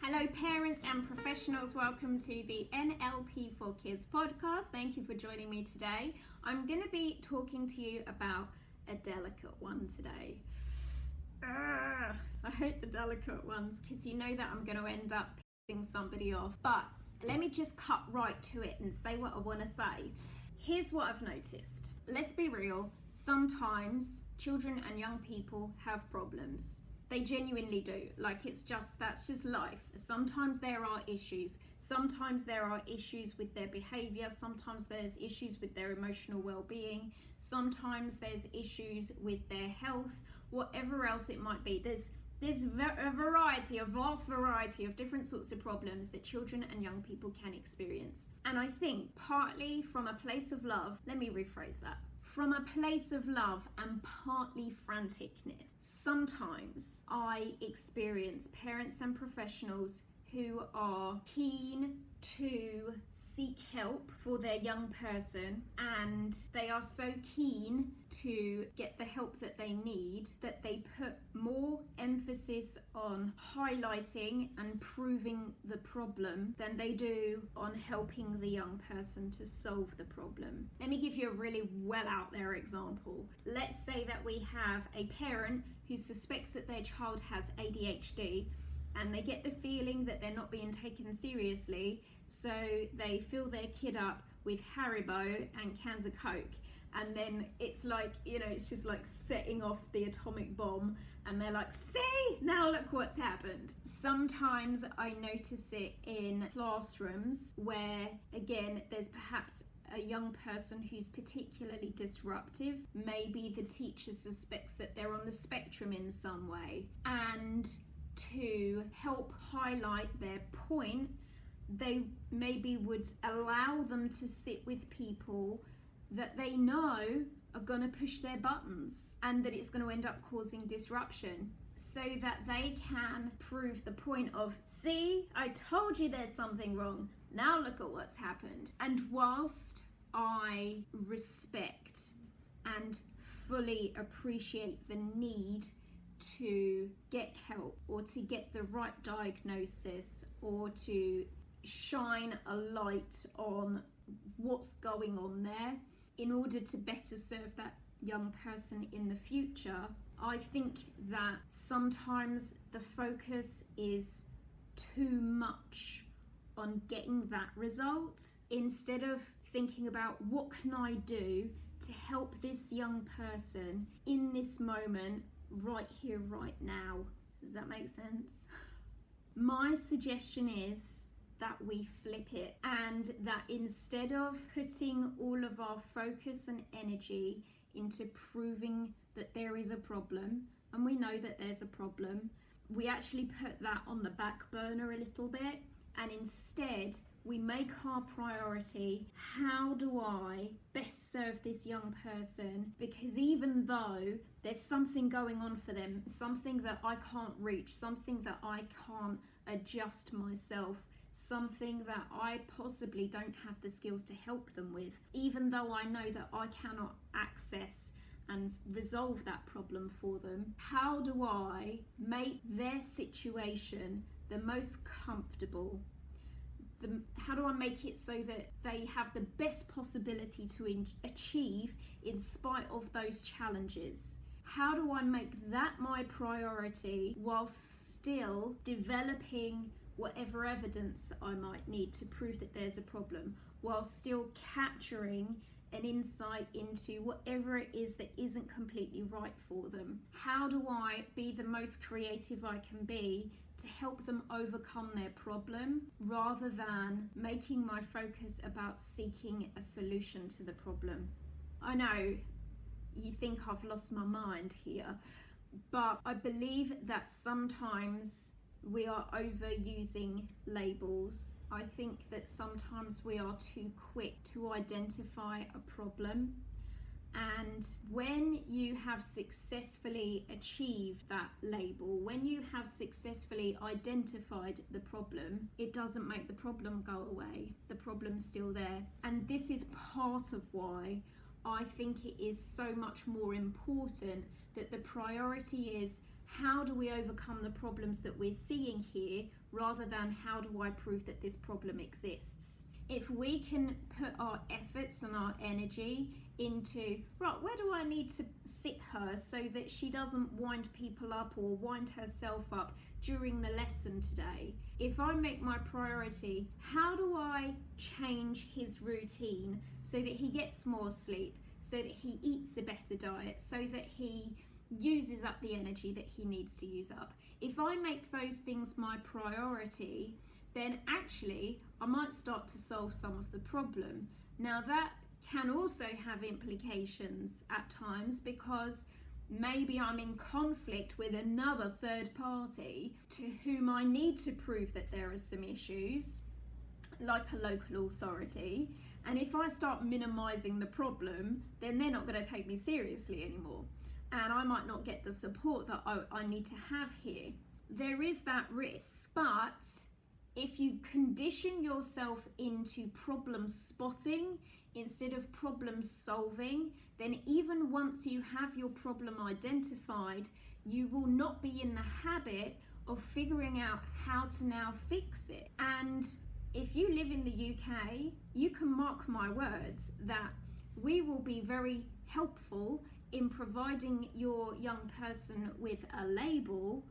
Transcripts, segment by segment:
Hello parents and professionals, welcome to the NLP for Kids podcast. Thank you for joining me today. I'm going to be talking to you about a delicate one today. I hate the delicate ones because you know that I'm going to end up pissing somebody off. But let me just cut right to it and say what I want to say. Here's what I've noticed. Let's be real. Sometimes children and young people have problems. They genuinely do. That's just life. Sometimes there are issues. Sometimes there are issues with their behavior. Sometimes there's issues with their emotional well-being. Sometimes there's issues with their health, whatever else it might be. There's a vast variety of different sorts of problems that children and young people can experience. And I think partly from a place of love, let me rephrase that. From a place of love and partly franticness, sometimes I experience parents and professionals who are keen to seek help for their young person, and they are so keen to get the help that they need that they put more emphasis on highlighting and proving the problem than they do on helping the young person to solve the problem. Let me give you a really well out there example. Let's say that we have a parent who suspects that their child has ADHD, and they get the feeling that they're not being taken seriously, so they fill their kid up with Haribo and cans of Coke, and then it's like, it's just like setting off the atomic bomb, and they're like, see, now look what's happened. Sometimes I notice it in classrooms where, again, there's perhaps a young person who's particularly disruptive. Maybe the teacher suspects that they're on the spectrum in some way, and to help highlight their point, they maybe would allow them to sit with people that they know are going to push their buttons and that it's going to end up causing disruption, so that they can prove the point of, see, I told you there's something wrong, now look at what's happened. And whilst I respect and fully appreciate the need to get help or to get the right diagnosis or to shine a light on what's going on there in order to better serve that young person in the future, I think that sometimes the focus is too much on getting that result instead of thinking about what can I do to help this young person in this moment, right here, right now. Does that make sense? My suggestion is that we flip it, and that instead of putting all of our focus and energy into proving that there is a problem, and we know that there's a problem, we actually put that on the back burner a little bit, and instead we make our priority, how do I best serve this young person? Because even though there's something going on for them, something that I can't reach, something that I can't adjust myself, something that I possibly don't have the skills to help them with, even though I know that I cannot access and resolve that problem for them, how do I make their situation the most comfortable? How do I make it so that they have the best possibility to achieve in spite of those challenges? How do I make that my priority while still developing whatever evidence I might need to prove that there's a problem, while still capturing an insight into whatever it is that isn't completely right for them? How do I be the most creative I can be to help them overcome their problem, rather than making my focus about seeking a solution to the problem? I know you think I've lost my mind here, but I believe that sometimes we are overusing labels. I think that sometimes we are too quick to identify a problem, and when you have successfully achieved that label, when you have successfully identified the problem, it doesn't make the problem go away. The problem's still there. And this is part of why I think it is so much more important that the priority is, how do we overcome the problems that we're seeing here, rather than how do I prove that this problem exists. If we can put our efforts and our energy into, right, where do I need to sit her so that she doesn't wind people up or wind herself up during the lesson today? If I make my priority, how do I change his routine so that he gets more sleep, so that he eats a better diet, so that he uses up the energy that he needs to use up? If I make those things my priority, then actually I might start to solve some of the problem. Now that can also have implications at times, because maybe I'm in conflict with another third party to whom I need to prove that there are some issues, like a local authority. And if I start minimizing the problem, then they're not going to take me seriously anymore. And I might not get the support that I need to have here. There is that risk. But if you condition yourself into problem spotting instead of problem solving, then even once you have your problem identified, you will not be in the habit of figuring out how to now fix it. And if you live in the UK, you can mark my words that we will be very helpful in providing your young person with a label.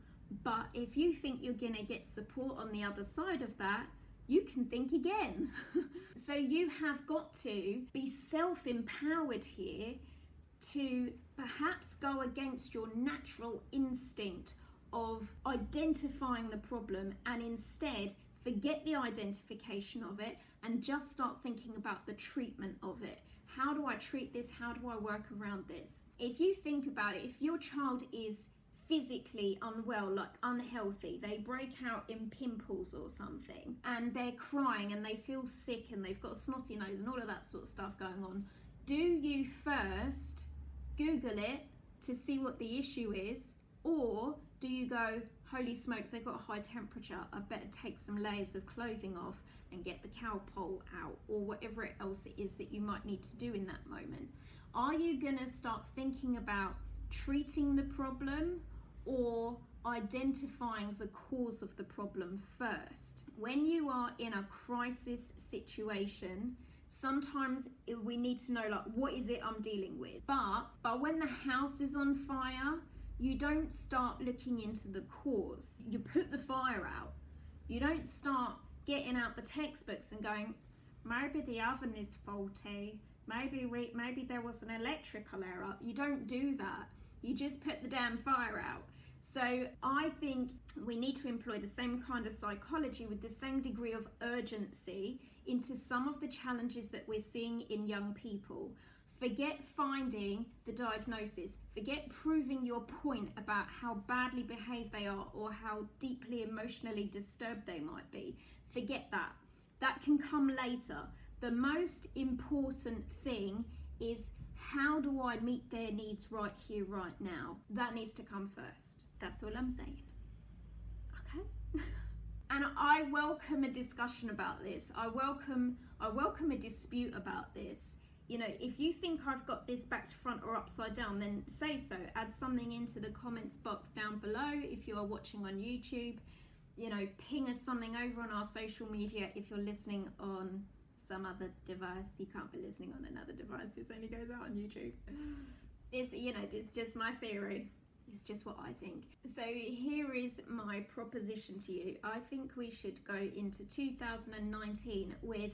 But if you think you're going to get support on the other side of that, you can think again. So you have got to be self-empowered here to perhaps go against your natural instinct of identifying the problem and instead forget the identification of it and just start thinking about the treatment of it. How do I treat this? How do I work around this? If you think about it, if your child is physically unwell, like unhealthy, they break out in pimples or something, and they're crying and they feel sick and they've got a snotty nose and all of that sort of stuff going on, do you first Google it to see what the issue is, or do you go, holy smokes, they've got a high temperature, I better take some layers of clothing off and get the cowpole out, or whatever else it is that you might need to do in that moment? Are you going to start thinking about treating the problem or identifying the cause of the problem first? When you are in a crisis situation, sometimes we need to know, like, what is it I'm dealing with? But when the house is on fire, you don't start looking into the cause. You put the fire out. You don't start getting out the textbooks and going, maybe the oven is faulty, maybe there was an electrical error. You don't do that. You just put the damn fire out. So I think we need to employ the same kind of psychology with the same degree of urgency into some of the challenges that we're seeing in young people. Forget finding the diagnosis. Forget proving your point about how badly behaved they are or how deeply emotionally disturbed they might be. Forget that. That can come later. The most important thing is, how do I meet their needs right here, right now? That needs to come first. That's all I'm saying. Okay? And I welcome a discussion about this. I welcome a dispute about this. You know, if you think I've got this back to front or upside down, then say so. Add something into the comments box down below if you are watching on YouTube. You know, ping us something over on our social media if you're listening on some other device. You can't be listening on another device. This only goes out on YouTube. It's just my theory. It's just what I think. So here is my proposition to you. I think we should go into 2019 with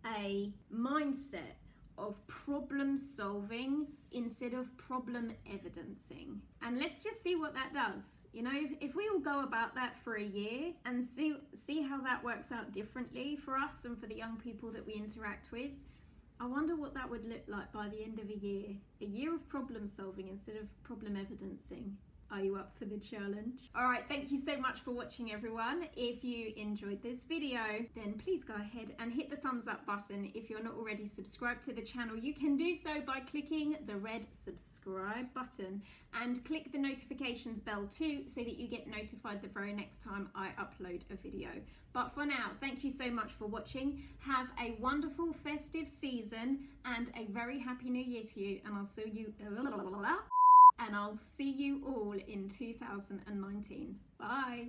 a mindset of problem solving instead of problem evidencing. And let's just see what that does. You know, if we all go about that for a year and see how that works out differently for us and for the young people that we interact with, I wonder what that would look like by the end of a year. A year of problem solving instead of problem evidencing. Are you up for the challenge? All right, thank you so much for watching, everyone. If you enjoyed this video, then please go ahead and hit the thumbs up button. If you're not already subscribed to the channel, you can do so by clicking the red subscribe button and click the notifications bell too, so that you get notified the very next time I upload a video. But for now, thank you so much for watching. Have a wonderful festive season and a very happy new year to you, and I'll see you all in 2019. Bye.